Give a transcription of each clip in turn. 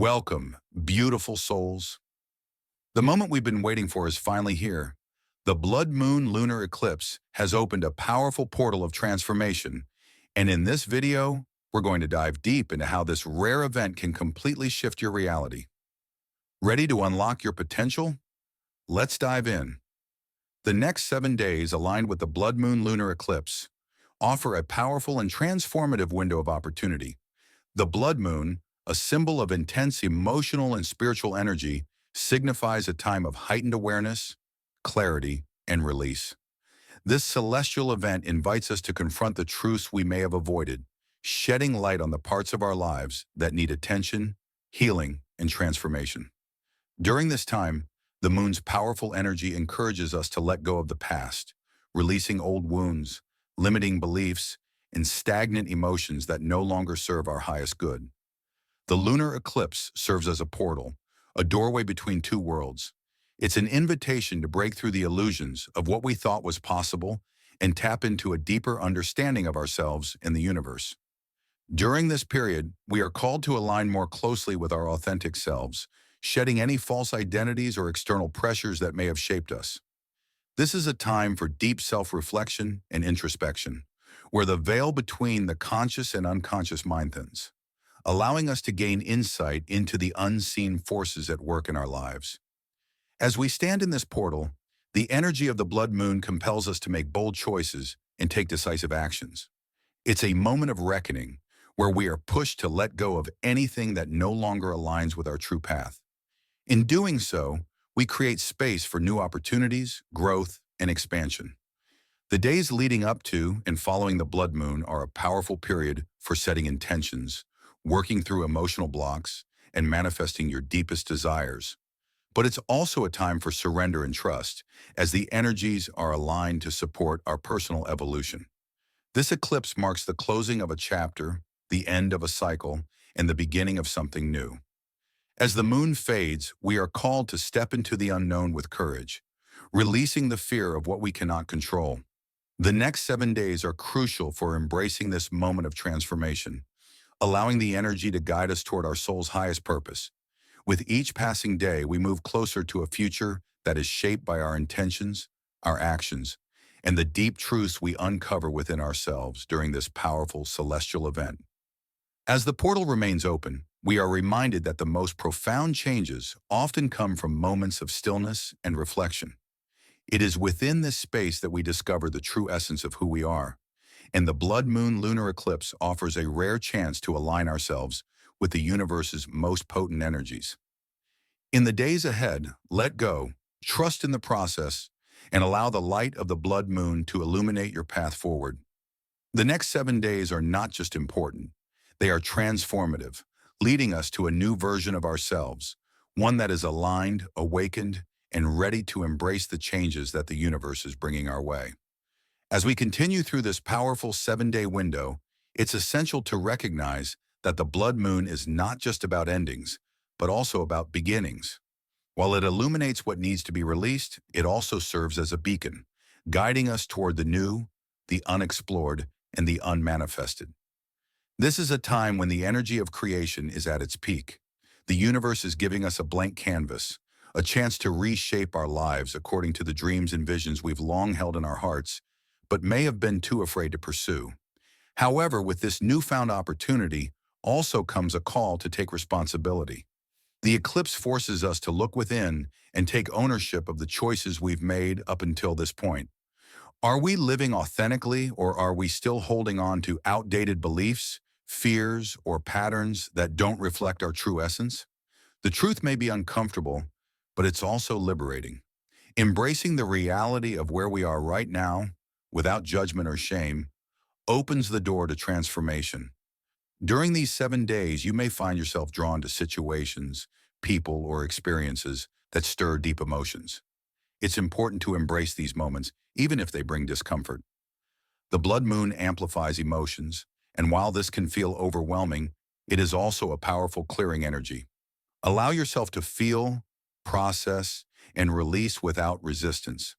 Welcome, beautiful souls. The moment we've been waiting for is finally here. The Blood Moon Lunar Eclipse has opened a powerful portal of transformation, and in this video, we're going to dive deep into how this rare event can completely shift your reality. Ready to unlock your potential? Let's dive in. The next 7 days, aligned with the Blood Moon Lunar Eclipse, offer a powerful and transformative window of opportunity. The blood moon, a symbol of intense emotional and spiritual energy, signifies a time of heightened awareness, clarity, and release. This celestial event invites us to confront the truths we may have avoided, shedding light on the parts of our lives that need attention, healing, and transformation. During this time, the moon's powerful energy encourages us to let go of the past, releasing old wounds, limiting beliefs, and stagnant emotions that no longer serve our highest good. The lunar eclipse serves as a portal, a doorway between two worlds. It's an invitation to break through the illusions of what we thought was possible and tap into a deeper understanding of ourselves and the universe. During this period, we are called to align more closely with our authentic selves, shedding any false identities or external pressures that may have shaped us. This is a time for deep self-reflection and introspection, where the veil between the conscious and unconscious mind thins, allowing us to gain insight into the unseen forces at work in our lives. As we stand in this portal, the energy of the blood moon compels us to make bold choices and take decisive actions. It's a moment of reckoning where we are pushed to let go of anything that no longer aligns with our true path. In doing so, we create space for new opportunities, growth, and expansion. The days leading up to and following the blood moon are a powerful period for setting intentions, working through emotional blocks, and manifesting your deepest desires. But it's also a time for surrender and trust, as the energies are aligned to support our personal evolution. This eclipse marks the closing of a chapter, the end of a cycle, and the beginning of something new. As the moon fades, we are called to step into the unknown with courage, releasing the fear of what we cannot control. The next 7 days are crucial for embracing this moment of transformation, allowing the energy to guide us toward our soul's highest purpose. With each passing day, we move closer to a future that is shaped by our intentions, our actions, and the deep truths we uncover within ourselves during this powerful celestial event. As the portal remains open, we are reminded that the most profound changes often come from moments of stillness and reflection. It is within this space that we discover the true essence of who we are, and the Blood Moon Lunar Eclipse offers a rare chance to align ourselves with the universe's most potent energies. In the days ahead, let go, trust in the process, and allow the light of the blood moon to illuminate your path forward. The next 7 days are not just important, they are transformative, leading us to a new version of ourselves, one that is aligned, awakened, and ready to embrace the changes that the universe is bringing our way. As we continue through this powerful 7-day window, it's essential to recognize that the blood moon is not just about endings, but also about beginnings. While it illuminates what needs to be released, it also serves as a beacon, guiding us toward the new, the unexplored, and the unmanifested. This is a time when the energy of creation is at its peak. The universe is giving us a blank canvas, a chance to reshape our lives according to the dreams and visions we've long held in our hearts, but may have been too afraid to pursue. However, with this newfound opportunity also comes a call to take responsibility. The eclipse forces us to look within and take ownership of the choices we've made up until this point. Are we living authentically, or are we still holding on to outdated beliefs, fears, or patterns that don't reflect our true essence? The truth may be uncomfortable, but it's also liberating. Embracing the reality of where we are right now, without judgment or shame, opens the door to transformation. During these 7 days, you may find yourself drawn to situations, people, or experiences that stir deep emotions. It's important to embrace these moments, even if they bring discomfort. The blood moon amplifies emotions, and while this can feel overwhelming, it is also a powerful clearing energy. Allow yourself to feel, process, and release without resistance.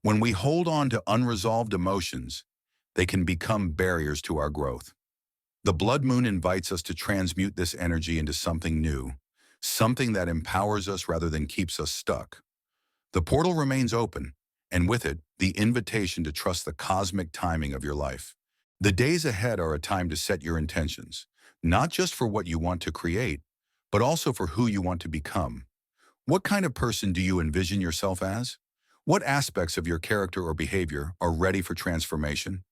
When we hold on to unresolved emotions, they can become barriers to our growth. The blood moon invites us to transmute this energy into something new, something that empowers us rather than keeps us stuck. The portal remains open, and with it, the invitation to trust the cosmic timing of your life. The days ahead are a time to set your intentions, not just for what you want to create, but also for who you want to become. What kind of person do you envision yourself as? What aspects of your character or behavior are ready for transformation?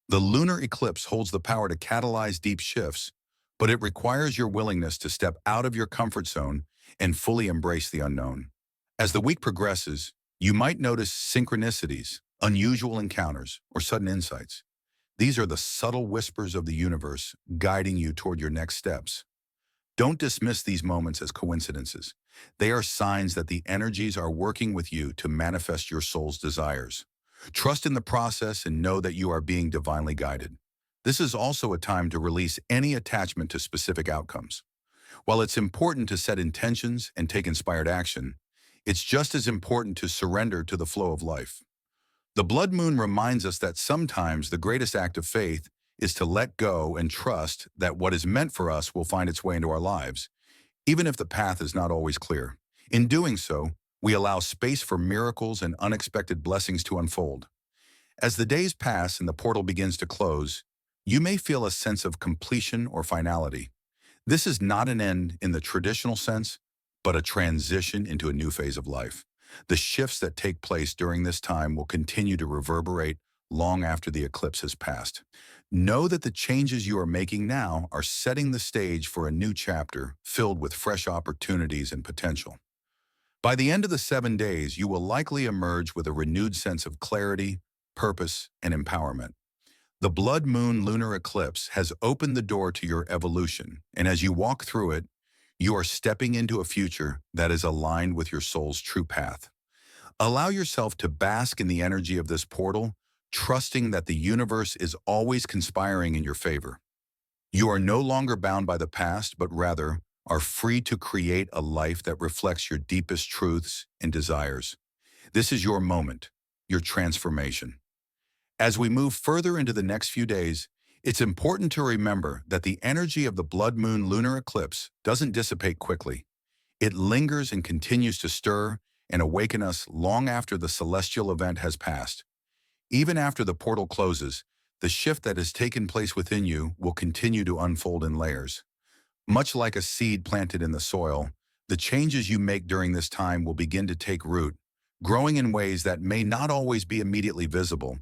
The lunar eclipse holds the power to catalyze deep shifts, but it requires your willingness to step out of your comfort zone and fully embrace the unknown. As the week progresses, you might notice synchronicities, unusual encounters, or sudden insights. These are the subtle whispers of the universe guiding you toward your next steps. Don't dismiss these moments as coincidences. They are signs that the energies are working with you to manifest your soul's desires. Trust in the process and know that you are being divinely guided. This is also a time to release any attachment to specific outcomes. While it's important to set intentions and take inspired action, it's just as important to surrender to the flow of life. The blood moon reminds us that sometimes the greatest act of faith is to let go and trust that what is meant for us will find its way into our lives, even if the path is not always clear. In doing so, we allow space for miracles and unexpected blessings to unfold. As the days pass and the portal begins to close, you may feel a sense of completion or finality. This is not an end in the traditional sense, but a transition into a new phase of life. The shifts that take place during this time will continue to reverberate long after the eclipse has passed. Know that the changes you are making now are setting the stage for a new chapter filled with fresh opportunities and potential. By the end of the 7 days, you will likely emerge with a renewed sense of clarity, purpose, and empowerment. The Blood Moon Lunar Eclipse has opened the door to your evolution, and as you walk through it, you are stepping into a future that is aligned with your soul's true path. Allow yourself to bask in the energy of this portal, trusting that the universe is always conspiring in your favor. You are no longer bound by the past, but rather are free to create a life that reflects your deepest truths and desires. This is your moment, your transformation. As we move further into the next few days, it's important to remember that the energy of the Blood Moon Lunar Eclipse doesn't dissipate quickly. It lingers and continues to stir and awaken us long after the celestial event has passed. Even after the portal closes, the shift that has taken place within you will continue to unfold in layers. Much like a seed planted in the soil, the changes you make during this time will begin to take root, growing in ways that may not always be immediately visible,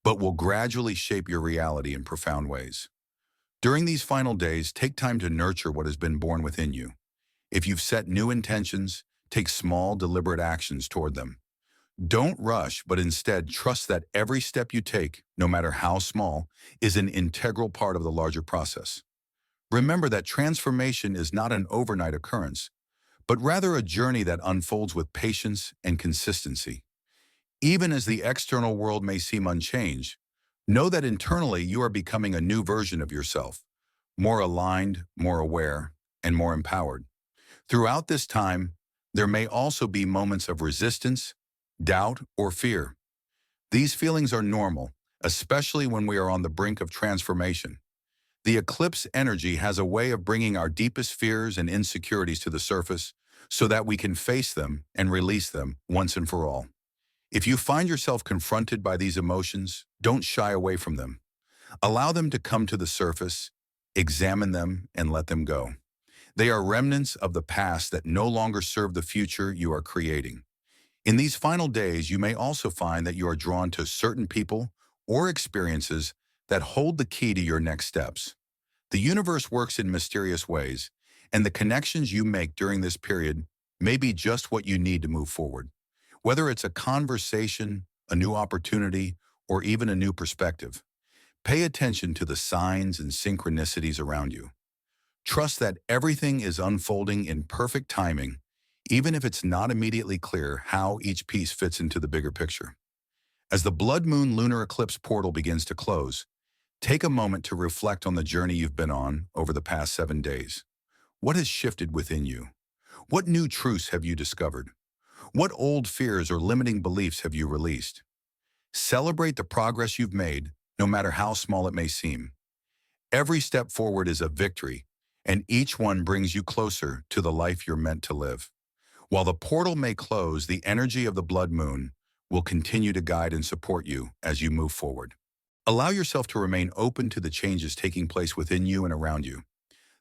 but will gradually shape your reality in profound ways. During these final days, take time to nurture what has been born within you. If you've set new intentions, take small, deliberate actions toward them. Don't rush, but instead trust that every step you take, no matter how small, is an integral part of the larger process. Remember that transformation is not an overnight occurrence, but rather a journey that unfolds with patience and consistency. Even as the external world may seem unchanged, know that internally you are becoming a new version of yourself, more aligned, more aware, and more empowered. Throughout this time, there may also be moments of resistance, doubt, or fear. These feelings are normal, especially when we are on the brink of transformation. The eclipse energy has a way of bringing our deepest fears and insecurities to the surface so that we can face them and release them once and for all. If you find yourself confronted by these emotions, don't shy away from them. Allow them to come to the surface, examine them, and let them go. They are remnants of the past that no longer serve the future you are creating. In these final days, you may also find that you are drawn to certain people or experiences that hold the key to your next steps. The universe works in mysterious ways, and the connections you make during this period may be just what you need to move forward. Whether it's a conversation, a new opportunity, or even a new perspective, pay attention to the signs and synchronicities around you. Trust that everything is unfolding in perfect timing, even if it's not immediately clear how each piece fits into the bigger picture. As the Blood Moon Lunar Eclipse portal begins to close, take a moment to reflect on the journey you've been on over the past 7 days. What has shifted within you? What new truths have you discovered? What old fears or limiting beliefs have you released? Celebrate the progress you've made, no matter how small it may seem. Every step forward is a victory, and each one brings you closer to the life you're meant to live. While the portal may close, the energy of the blood moon will continue to guide and support you as you move forward. Allow yourself to remain open to the changes taking place within you and around you.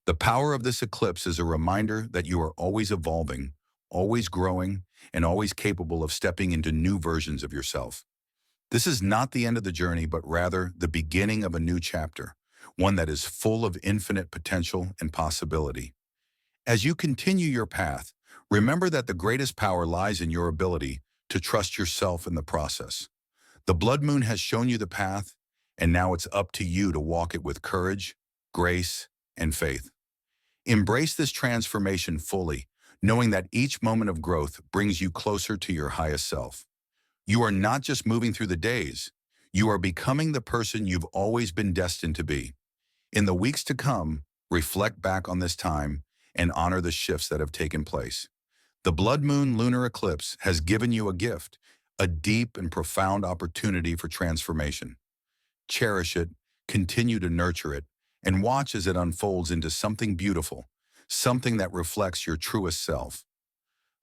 The power of this eclipse is a reminder that you are always evolving, always growing, and always capable of stepping into new versions of yourself. This is not the end of the journey, but rather the beginning of a new chapter, one that is full of infinite potential and possibility. As you continue your path, remember that the greatest power lies in your ability to trust yourself in the process. The blood moon has shown you the path, and now it's up to you to walk it with courage, grace, and faith. Embrace this transformation fully, knowing that each moment of growth brings you closer to your highest self. You are not just moving through the days, you are becoming the person you've always been destined to be. In the weeks to come, reflect back on this time and honor the shifts that have taken place. The Blood Moon Lunar Eclipse has given you a gift, a deep and profound opportunity for transformation. Cherish it, continue to nurture it, and watch as it unfolds into something beautiful, something that reflects your truest self.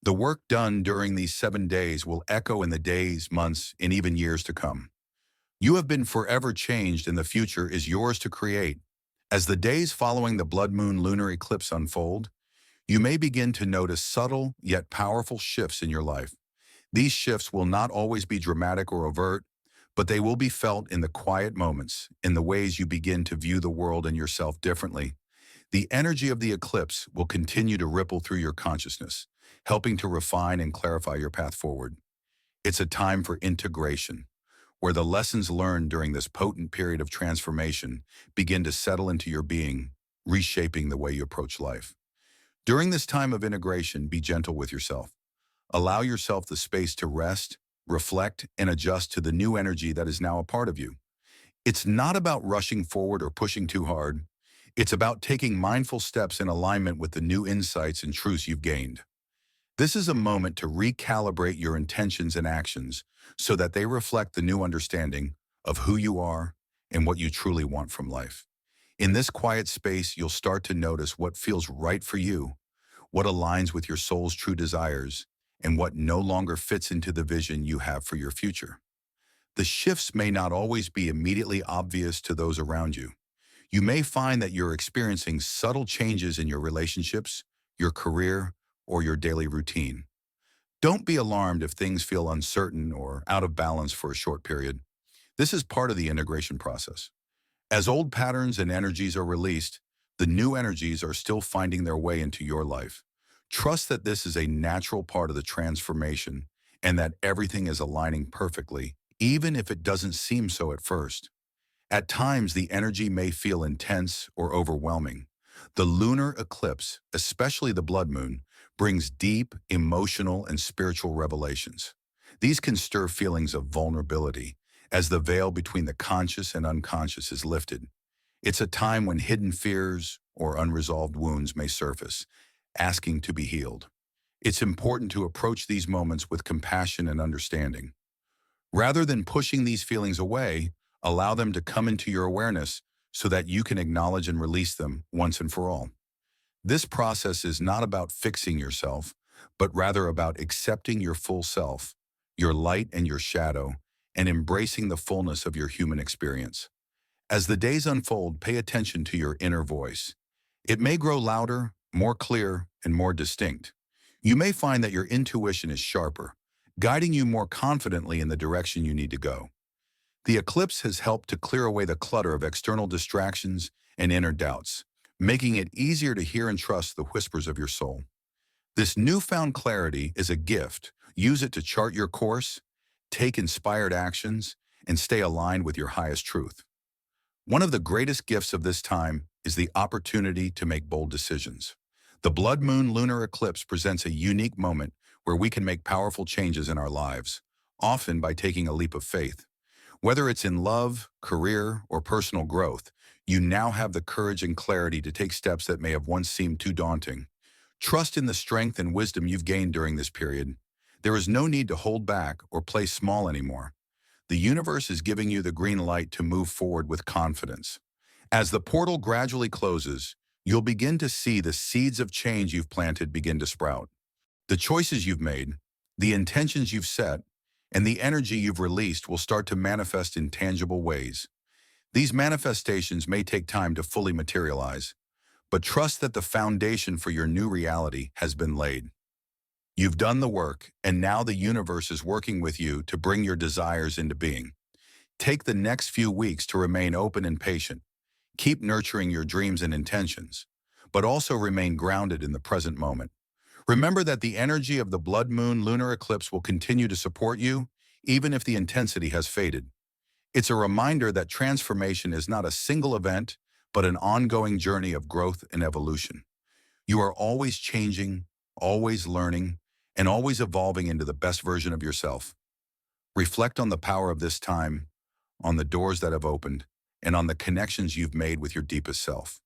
The work done during these 7 days will echo in the days, months, and even years to come. You have been forever changed, and the future is yours to create. As the days following the Blood Moon Lunar Eclipse unfold, you may begin to notice subtle yet powerful shifts in your life. These shifts will not always be dramatic or overt, but they will be felt in the quiet moments, in the ways you begin to view the world and yourself differently. The energy of the eclipse will continue to ripple through your consciousness, helping to refine and clarify your path forward. It's a time for integration, where the lessons learned during this potent period of transformation begin to settle into your being, reshaping the way you approach life. During this time of integration, be gentle with yourself. Allow yourself the space to rest, reflect, and adjust to the new energy that is now a part of you. It's not about rushing forward or pushing too hard. It's about taking mindful steps in alignment with the new insights and truths you've gained. This is a moment to recalibrate your intentions and actions so that they reflect the new understanding of who you are and what you truly want from life. In this quiet space, you'll start to notice what feels right for you, what aligns with your soul's true desires, and what no longer fits into the vision you have for your future. The shifts may not always be immediately obvious to those around you. You may find that you're experiencing subtle changes in your relationships, your career, or your daily routine. Don't be alarmed if things feel uncertain or out of balance for a short period. This is part of the integration process. As old patterns and energies are released, the new energies are still finding their way into your life. Trust that this is a natural part of the transformation and that everything is aligning perfectly, even if it doesn't seem so at first. At times, the energy may feel intense or overwhelming. The lunar eclipse, especially the blood moon, brings deep emotional and spiritual revelations. These can stir feelings of vulnerability as the veil between the conscious and unconscious is lifted. It's a time when hidden fears or unresolved wounds may surface, asking to be healed. It's important to approach these moments with compassion and understanding. Rather than pushing these feelings away, allow them to come into your awareness so that you can acknowledge and release them once and for all. This process is not about fixing yourself, but rather about accepting your full self, your light and your shadow, and embracing the fullness of your human experience. As the days unfold, pay attention to your inner voice. It may grow louder, more clear, and more distinct. You may find that your intuition is sharper, guiding you more confidently in the direction you need to go. The eclipse has helped to clear away the clutter of external distractions and inner doubts, making it easier to hear and trust the whispers of your soul. This newfound clarity is a gift. Use it to chart your course, take inspired actions, and stay aligned with your highest truth. One of the greatest gifts of this time is the opportunity to make bold decisions. The Blood Moon Lunar Eclipse presents a unique moment where we can make powerful changes in our lives, often by taking a leap of faith. Whether it's in love, career, or personal growth, you now have the courage and clarity to take steps that may have once seemed too daunting. Trust in the strength and wisdom you've gained during this period. There is no need to hold back or play small anymore. The universe is giving you the green light to move forward with confidence. As the portal gradually closes, you'll begin to see the seeds of change you've planted begin to sprout. The choices you've made, the intentions you've set, and the energy you've released will start to manifest in tangible ways. These manifestations may take time to fully materialize, but trust that the foundation for your new reality has been laid. You've done the work, and now the universe is working with you to bring your desires into being. Take the next few weeks to remain open and patient. Keep nurturing your dreams and intentions, but also remain grounded in the present moment. Remember that the energy of the Blood Moon Lunar Eclipse will continue to support you, even if the intensity has faded. It's a reminder that transformation is not a single event, but an ongoing journey of growth and evolution. You are always changing, always learning, and always evolving into the best version of yourself. Reflect on the power of this time, on the doors that have opened, and on the connections you've made with your deepest self.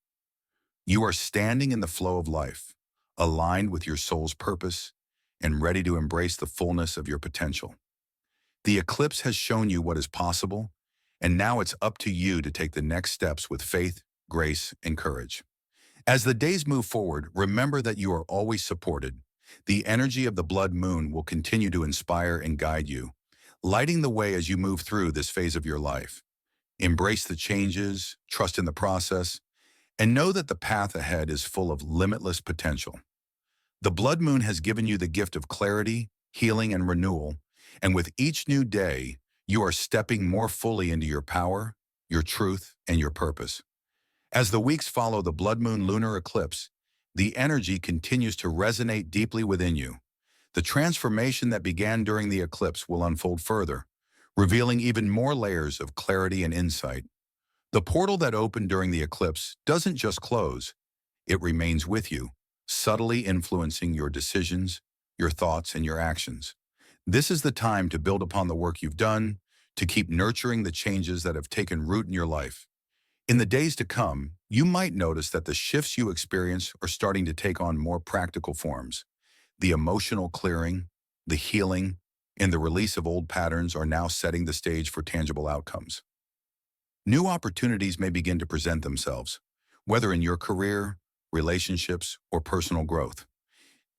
You are standing in the flow of life, aligned with your soul's purpose, and ready to embrace the fullness of your potential. The eclipse has shown you what is possible, and now it's up to you to take the next steps with faith, grace, and courage. As the days move forward, remember that you are always supported. The energy of the blood moon will continue to inspire and guide you, lighting the way as you move through this phase of your life. Embrace the changes, trust in the process, and know that the path ahead is full of limitless potential. The blood moon has given you the gift of clarity, healing, and renewal, and with each new day, you are stepping more fully into your power, your truth, and your purpose. As the weeks follow the Blood Moon Lunar Eclipse, the energy continues to resonate deeply within you. The transformation that began during the eclipse will unfold further, revealing even more layers of clarity and insight. The portal that opened during the eclipse doesn't just close, it remains with you, subtly influencing your decisions, your thoughts, and your actions. This is the time to build upon the work you've done, to keep nurturing the changes that have taken root in your life. In the days to come, you might notice that the shifts you experience are starting to take on more practical forms. The emotional clearing, the healing, and the release of old patterns are now setting the stage for tangible outcomes. New opportunities may begin to present themselves, whether in your career, relationships, or personal growth.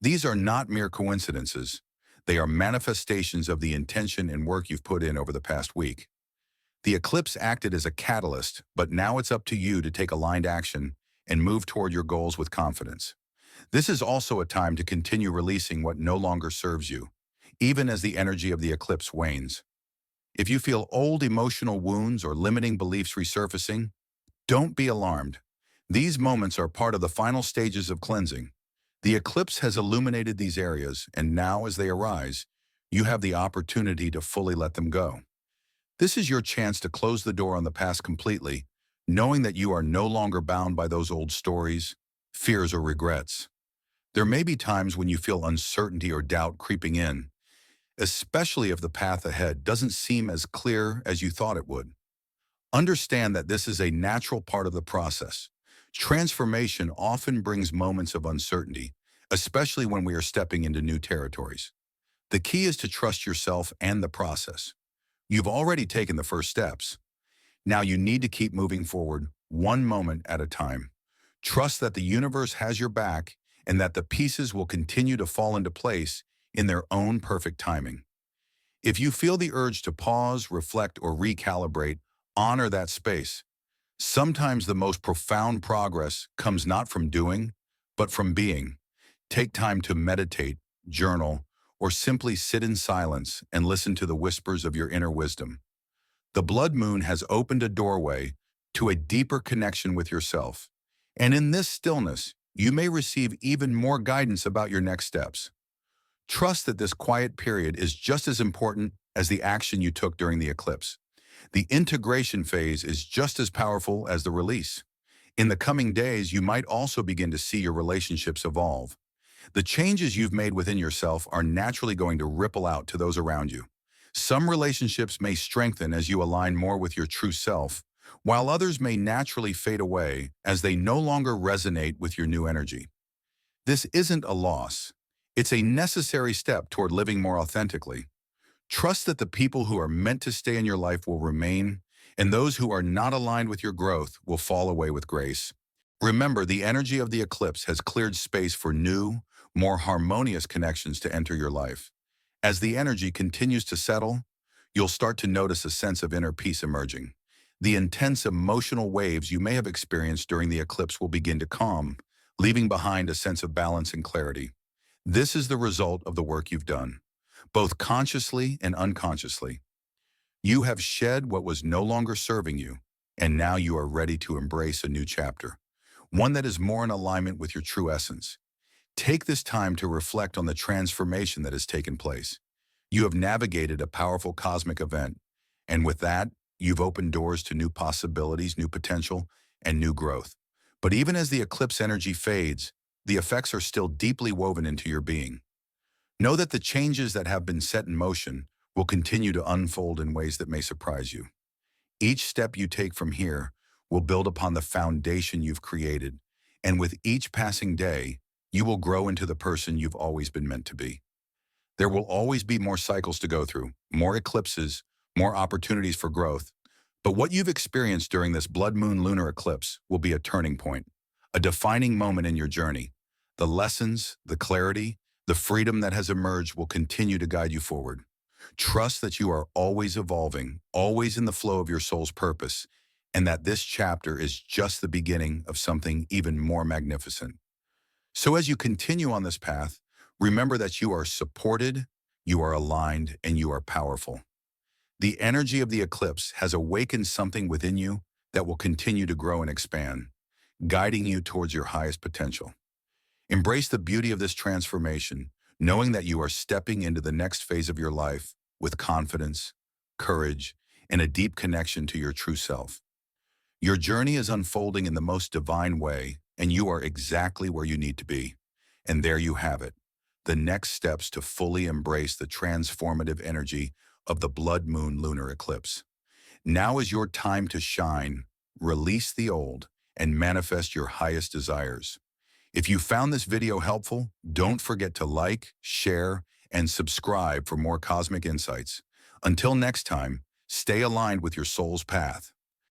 These are not mere coincidences. They are manifestations of the intention and work you've put in over the past week. The eclipse acted as a catalyst, but now it's up to you to take aligned action and move toward your goals with confidence. This is also a time to continue releasing what no longer serves you, even as the energy of the eclipse wanes. If you feel old emotional wounds or limiting beliefs resurfacing, don't be alarmed. These moments are part of the final stages of cleansing. The eclipse has illuminated these areas, and now as they arise, you have the opportunity to fully let them go. This is your chance to close the door on the past completely, knowing that you are no longer bound by those old stories, fears, or regrets. There may be times when you feel uncertainty or doubt creeping in, especially if the path ahead doesn't seem as clear as you thought it would. Understand that this is a natural part of the process. Transformation often brings moments of uncertainty, especially when we are stepping into new territories. The key is to trust yourself and the process. You've already taken the first steps. Now you need to keep moving forward, one moment at a time. Trust that the universe has your back and that the pieces will continue to fall into place in their own perfect timing. If you feel the urge to pause, reflect, or recalibrate, honor that space. Sometimes the most profound progress comes not from doing, but from being. Take time to meditate, journal, or simply sit in silence and listen to the whispers of your inner wisdom. The blood moon has opened a doorway to a deeper connection with yourself. And in this stillness, you may receive even more guidance about your next steps. Trust that this quiet period is just as important as the action you took during the eclipse. The integration phase is just as powerful as the release. In the coming days, you might also begin to see your relationships evolve. The changes you've made within yourself are naturally going to ripple out to those around you. Some relationships may strengthen as you align more with your true self, while others may naturally fade away as they no longer resonate with your new energy. This isn't a loss. It's a necessary step toward living more authentically. Trust that the people who are meant to stay in your life will remain, and those who are not aligned with your growth will fall away with grace. Remember, the energy of the eclipse has cleared space for new, more harmonious connections to enter your life. As the energy continues to settle, you'll start to notice a sense of inner peace emerging. The intense emotional waves you may have experienced during the eclipse will begin to calm, leaving behind a sense of balance and clarity. This is the result of the work you've done, both consciously and unconsciously. You have shed what was no longer serving you, and now you are ready to embrace a new chapter, one that is more in alignment with your true essence. Take this time to reflect on the transformation that has taken place. You have navigated a powerful cosmic event, and with that, you've opened doors to new possibilities, new potential, and new growth. But even as the eclipse energy fades, the effects are still deeply woven into your being. Know that the changes that have been set in motion will continue to unfold in ways that may surprise you. Each step you take from here will build upon the foundation you've created, and with each passing day, you will grow into the person you've always been meant to be. There will always be more cycles to go through, more eclipses, more opportunities for growth. But what you've experienced during this Blood Moon Lunar Eclipse will be a turning point, a defining moment in your journey. The lessons, the clarity, the freedom that has emerged will continue to guide you forward. Trust that you are always evolving, always in the flow of your soul's purpose, and that this chapter is just the beginning of something even more magnificent. So as you continue on this path, remember that you are supported, you are aligned, and you are powerful. The energy of the eclipse has awakened something within you that will continue to grow and expand, guiding you towards your highest potential. Embrace the beauty of this transformation, knowing that you are stepping into the next phase of your life with confidence, courage, and a deep connection to your true self. Your journey is unfolding in the most divine way, and you are exactly where you need to be. And there you have it, the next steps to fully embrace the transformative energy of the Blood Moon Lunar Eclipse. Now is your time to shine, release the old, and manifest your highest desires. If you found this video helpful, don't forget to like, share, and subscribe for more cosmic insights. Until next time, stay aligned with your soul's path.